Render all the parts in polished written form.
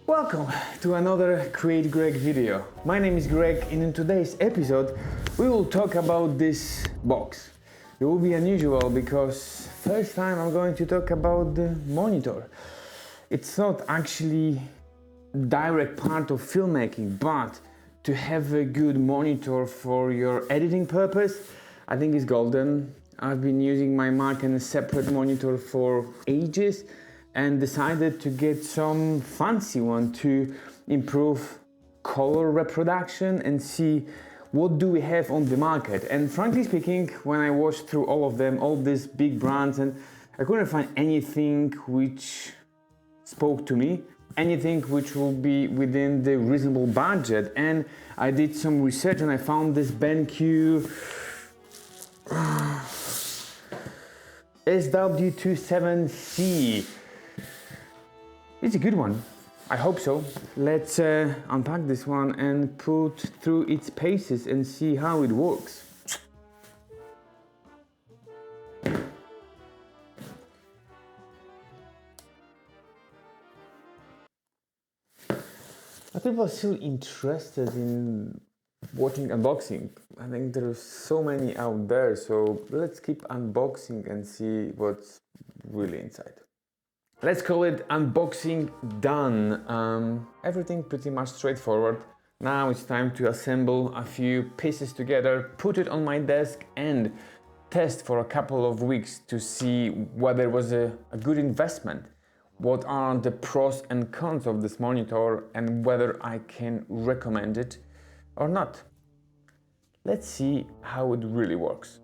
Welcome to another Create Greg video. My name is Greg and in today's episode we will talk about this box. It will be unusual because first time I'm going to talk about the monitor. It's not actually direct part of filmmaking, but to have a good monitor for your editing purpose, I think is golden. I've been using my Mac and a separate monitor for ages and decided to get some fancy one to improve color reproduction and see what do we have on the market. And frankly speaking, when I watched through all of them, all these big brands, and I couldn't find anything which spoke to me, anything which will be within the reasonable budget. And I did some research and I found this BenQ SW270C. It's a good one. I hope so. Let's unpack this one and put through its paces and see how it works. Are people still interested in watching unboxing? I think there are so many out there, so let's keep unboxing and see what's really inside. Let's call it unboxing done. Everything pretty much straightforward. Now it's time to assemble a few pieces together, put it on my desk and test for a couple of weeks to see whether it was a good investment. What are the pros and cons of this monitor and whether I can recommend it or not. Let's see how it really works.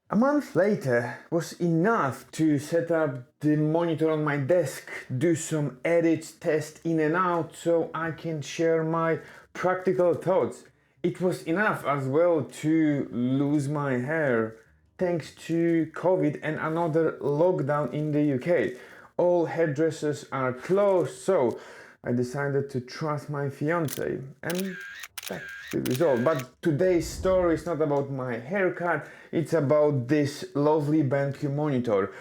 A month later was enough to set up the monitor on my desk, do some edits, test in and out so I can share my practical thoughts. It was enough as well to lose my hair thanks to COVID and another lockdown in the UK. All hairdressers are closed, so I decided to trust my fiance and that's the result. But today's story is not about my haircut, it's about this lovely BenQ monitor.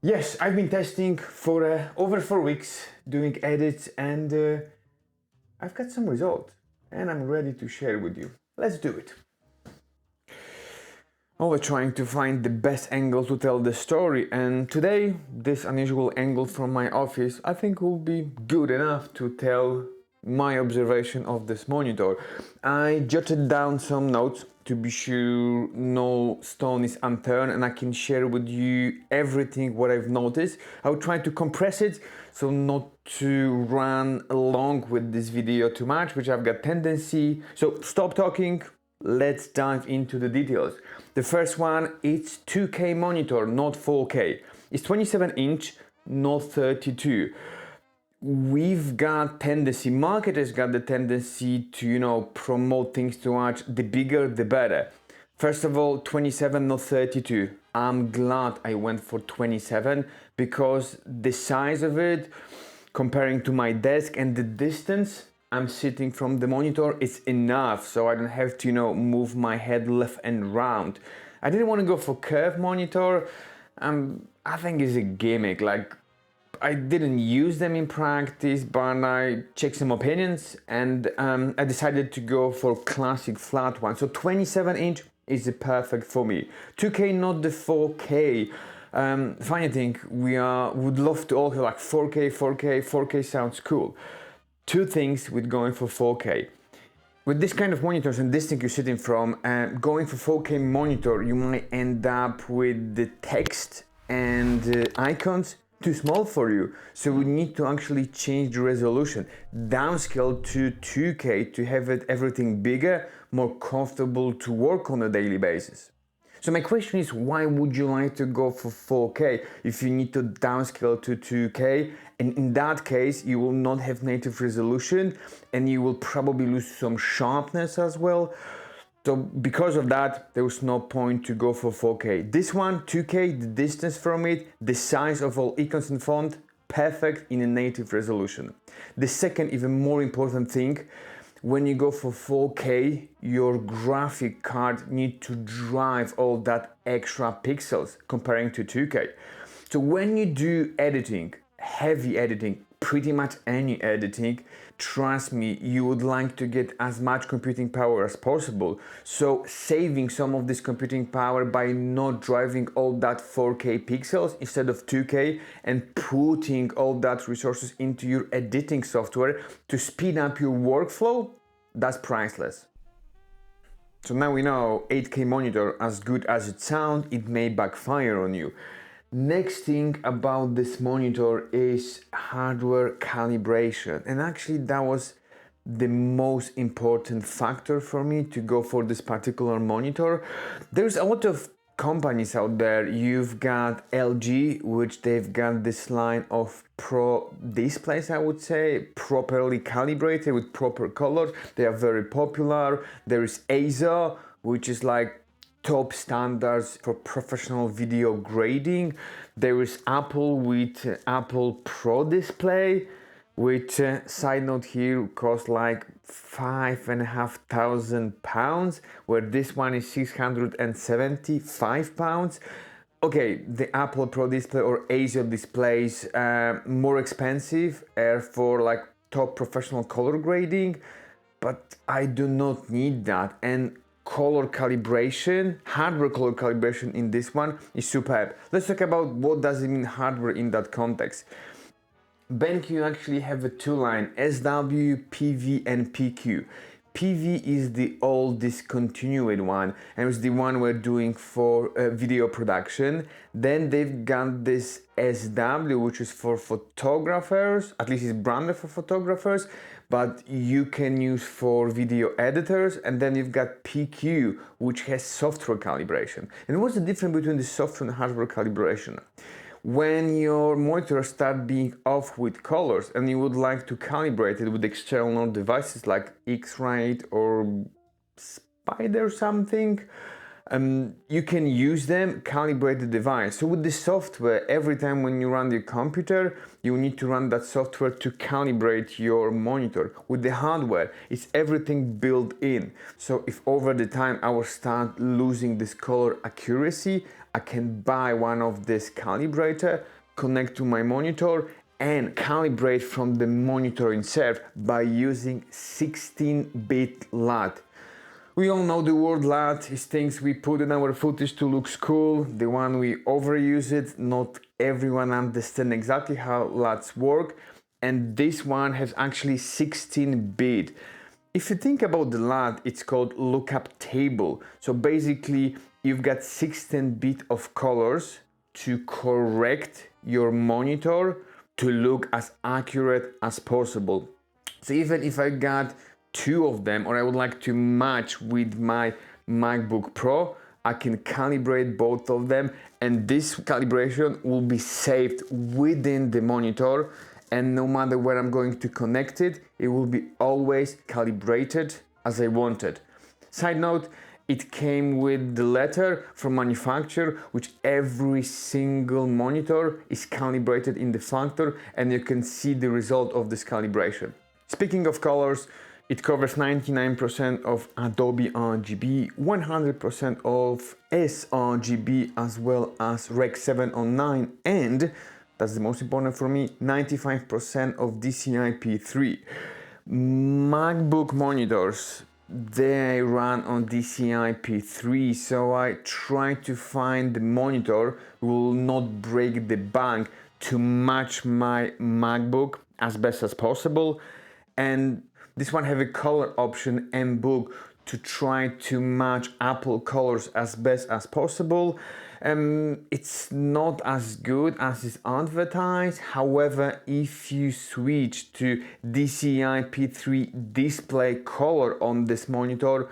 Yes, I've been testing for over 4 weeks, doing edits, and I've got some results and I'm ready to share with you. Let's do it. Always trying to find the best angle to tell the story, and today this unusual angle from my office I think will be good enough to tell my observation of this monitor. I jotted down some notes to be sure no stone is unturned and I can share with you everything what I've noticed. I'll try to compress it so not to run along with this video too much, which I've got tendency. So stop talking, let's dive into the details. The first one, it's 2K monitor, not 4K. It's 27 inch, not 32. We've got tendency, marketers got the tendency to, promote things too much. The bigger, the better. First of all, 27, not 32. I'm glad I went for 27 because the size of it, comparing to my desk and the distance I'm sitting from the monitor, is enough. So I don't have to, move my head left and round. I didn't want to go for curved monitor. I think it's a gimmick. Like, I didn't use them in practice, but I checked some opinions and I decided to go for classic flat one. So 27 inch is perfect for me. 2K, not the 4K. Funny thing, would love to all have like 4K sounds cool. Two things with going for 4K. With this kind of monitors and this thing you're sitting from, going for 4K monitor, you might end up with the text and icons too small for you. So we need to actually change the resolution, downscale to 2K to have everything bigger, more comfortable to work on a daily basis. So my question is, why would you like to go for 4K if you need to downscale to 2K? And in that case, you will not have native resolution and you will probably lose some sharpness as well. So because of that, there was no point to go for 4K. This one, 2K, the distance from it, the size of all icons and font, perfect in a native resolution. The second, even more important thing, when you go for 4K, your graphic card needs to drive all that extra pixels comparing to 2K. So when you do editing, heavy editing, pretty much any editing, trust me, you would like to get as much computing power as possible. So saving some of this computing power by not driving all that 4K pixels instead of 2K and putting all that resources into your editing software to speed up your workflow, that's priceless. So now we know 8K monitor, as good as it sounds, it may backfire on you. Next thing about this monitor is hardware calibration, and actually that was the most important factor for me to go for this particular monitor. There's a lot of companies out there. You've got LG, which they've got this line of pro displays, I would say, properly calibrated with proper colors. They are very popular. There is ASO, which is like top standards for professional video grading. There is Apple with Apple Pro Display, which side note here costs like £5,500, where this one is £675. Okay, the Apple Pro Display or ASIO displays more expensive for like top professional color grading, but I do not need that. And color calibration, hardware color calibration in this one is superb. Let's talk about what does it mean hardware in that context. BenQ actually have a two line, SW, PV and PQ. PV is the old discontinued one and it's the one we're doing for video production. Then they've got this SW, which is for photographers, at least it's branded for photographers, but you can use for video editors. And then you've got PQ, which has software calibration. And what's the difference between the software and hardware calibration? When your monitor starts being off with colors and you would like to calibrate it with external devices like x-rite or Spider or something, you can use them, calibrate the device. So with the software, every time when you run your computer, you need to run that software to calibrate your monitor. With the hardware, it's everything built in. So if over the time I will start losing this color accuracy, I can buy one of this calibrator, connect to my monitor and calibrate from the monitor itself by using 16-bit LUT. We all know the word LUT is things we put in our footage to look cool, the one we overuse it. Not everyone understands exactly how LUTs work, and this one has actually 16-bit. If you think about the LUT, it's called lookup table. So basically, you've got 16-bit of colors to correct your monitor to look as accurate as possible. So even if I got two of them, or I would like to match with my MacBook Pro, I can calibrate both of them, and this calibration will be saved within the monitor, and no matter where I'm going to connect it, it will be always calibrated as I wanted. Side note, it came with the letter from manufacturer, which every single monitor is calibrated in the factor, and you can see the result of this calibration. Speaking of colors, it covers 99% of Adobe RGB, 100% of sRGB, as well as Rec 709, and that's the most important for me, 95% of DCI-P3. MacBook monitors, they run on DCI-P3, so I try to find the monitor who will not break the bank to match my MacBook as best as possible. And this one have a color option and book to try to match Apple colors as best as possible. It's not as good as is advertised. However, if you switch to DCI P3 display color on this monitor,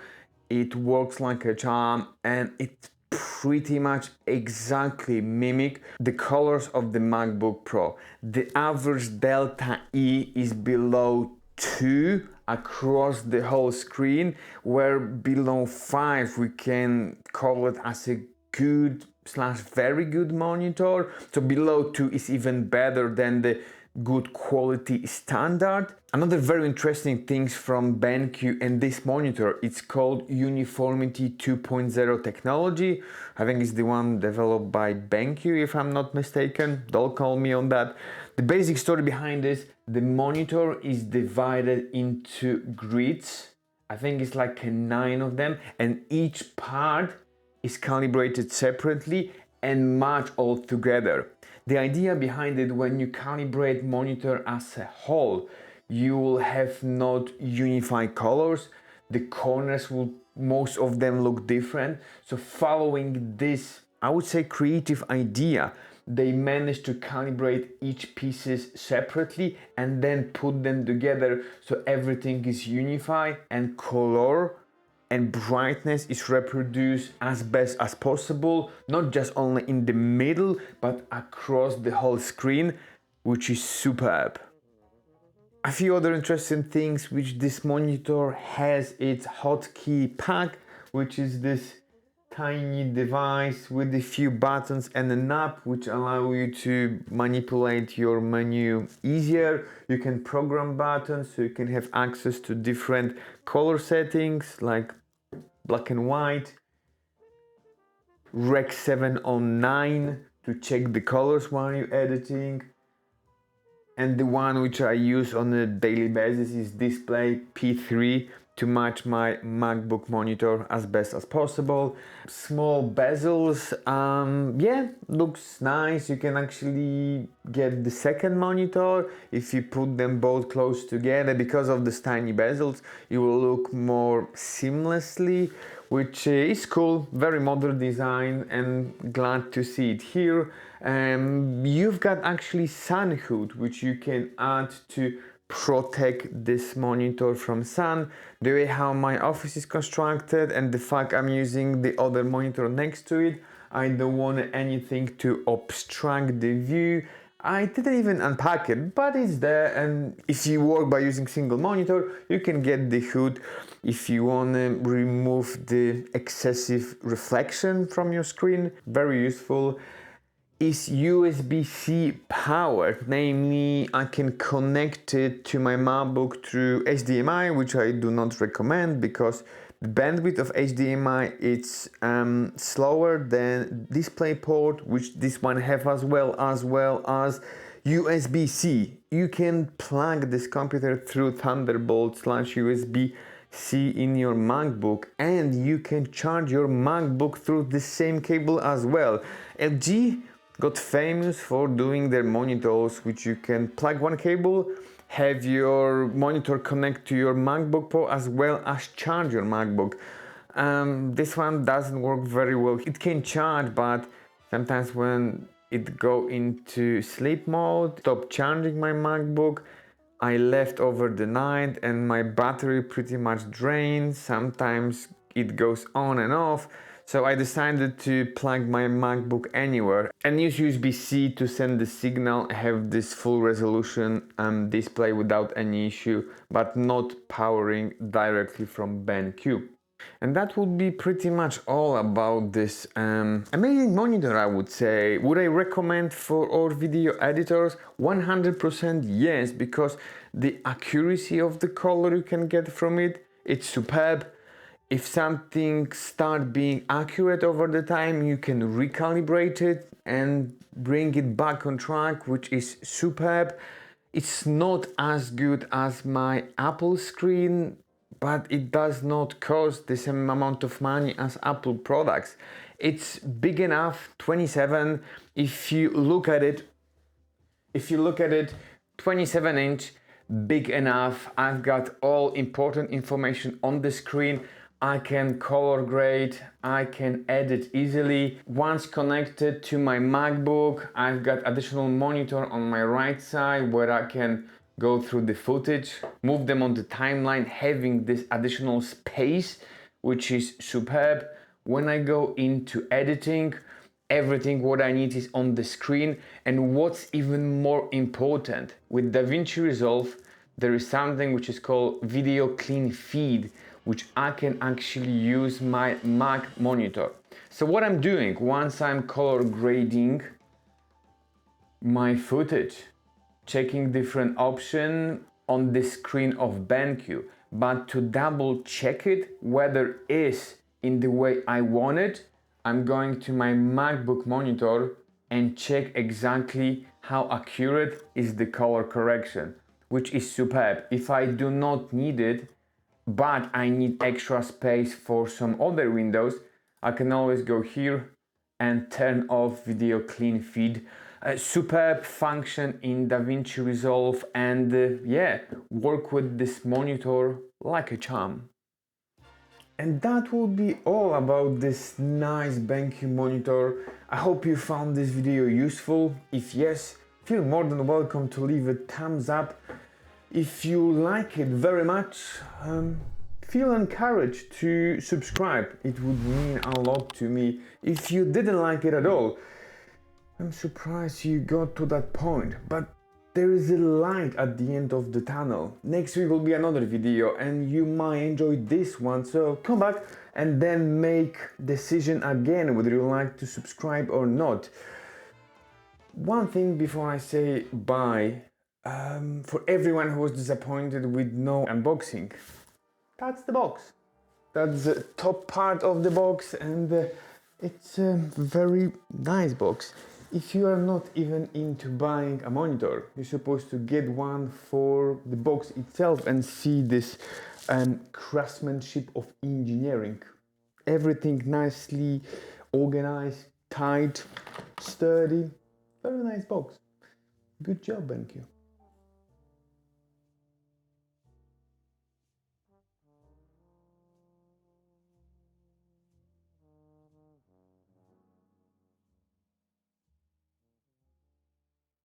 it works like a charm, and it pretty much exactly mimic the colors of the MacBook Pro. The average delta E is below 2 across the whole screen, where below 5 we can call it as a good slash very good monitor. So below 2 is even better than the good quality standard. Another very interesting things from BenQ and this monitor, it's called Uniformity 2.0 technology. I think it's the one developed by BenQ, if I'm not mistaken. Don't call me on that. The basic story behind this, the monitor is divided into grids. I think it's like 9 of them, and each part is calibrated separately and matched all together. The idea behind it, when you calibrate monitor as a whole, you will have not unified colors. The corners will, most of them look different. So following this, I would say, creative idea, they managed to calibrate each pieces separately and then put them together so everything is unified and color and brightness is reproduced as best as possible, not just only in the middle, but across the whole screen, which is superb. A few other interesting things which this monitor has, it's HotKey Puck, which is this tiny device with a few buttons and a knob which allow you to manipulate your menu easier. You can program buttons, so you can have access to different color settings like black and white, Rec 7 on 9 to check the colors while you're editing, and the one which I use on a daily basis is Display P3 to match my MacBook monitor as best as possible. Small bezels, yeah, looks nice. You can actually get the second monitor if you put them both close together. Because of the tiny bezels, you will look more seamlessly, which is cool. Very modern design, and glad to see it here. You've got actually sun hood, which you can add to protect this monitor from sun. The way how my office is constructed and the fact I'm using the other monitor next to it, I don't want anything to obstruct the view. I didn't even unpack it, but it's there, and if you work by using single monitor, you can get the hood if you want to remove the excessive reflection from your screen. Very useful. Is USB-C powered, namely I can connect it to my MacBook through HDMI, which I do not recommend because the bandwidth of HDMI it's slower than DisplayPort, which this one have as well as USB-C. You can plug this computer through Thunderbolt/USB-C in your MacBook, and you can charge your MacBook through the same cable as well. LG got famous for doing their monitors which you can plug one cable, have your monitor connect to your MacBook Pro as well as charge your MacBook. This one doesn't work very well. It can charge, but sometimes when it go into sleep mode, stop charging my MacBook. I left over the night and my battery pretty much drains. Sometimes it goes on and off. So I decided to plug my MacBook anywhere and use USB-C to send the signal, have this full resolution display without any issue, but not powering directly from BenQ. And that would be pretty much all about this amazing monitor, I would say. Would I recommend for all video editors? 100% yes, because the accuracy of the color you can get from it, it's superb. If something starts being accurate over the time, you can recalibrate it and bring it back on track, which is superb. It's not as good as my Apple screen, but it does not cost the same amount of money as Apple products. It's big enough, 27. If you look at it, 27 inch, big enough. I've got all important information on the screen. I can color grade, I can edit easily. Once connected to my MacBook, I've got additional monitor on my right side where I can go through the footage, move them on the timeline, having this additional space, which is superb. When I go into editing, everything what I need is on the screen. And what's even more important, with DaVinci Resolve, there is something which is called video clean feed, which I can actually use my Mac monitor. So what I'm doing, once I'm color grading my footage, checking different options on the screen of BenQ, but to double check it whether it is in the way I want it, I'm going to my MacBook monitor and check exactly how accurate is the color correction, which is superb. If I do not need it, but I need extra space for some other windows, I can always go here and turn off video clean feed. A superb function in DaVinci Resolve, and yeah, work with this monitor like a charm. And that will be all about this nice BenQ monitor. I hope you found this video useful. If yes, feel more than welcome to leave a thumbs up. If you like it very much, feel encouraged to subscribe. It would mean a lot to me. If you didn't like it at all, I'm surprised you got to that point, but there is a light at the end of the tunnel. Next week will be another video and you might enjoy this one, so come back and then make decision again whether you like to subscribe or not. One thing before I say bye, for everyone who was disappointed with no unboxing, that's the box. That's the top part of the box, and it's a very nice box. If you are not even into buying a monitor, you're supposed to get one for the box itself and see this craftsmanship of engineering. Everything nicely organized, tight, sturdy. Very nice box. Good job, BenQ.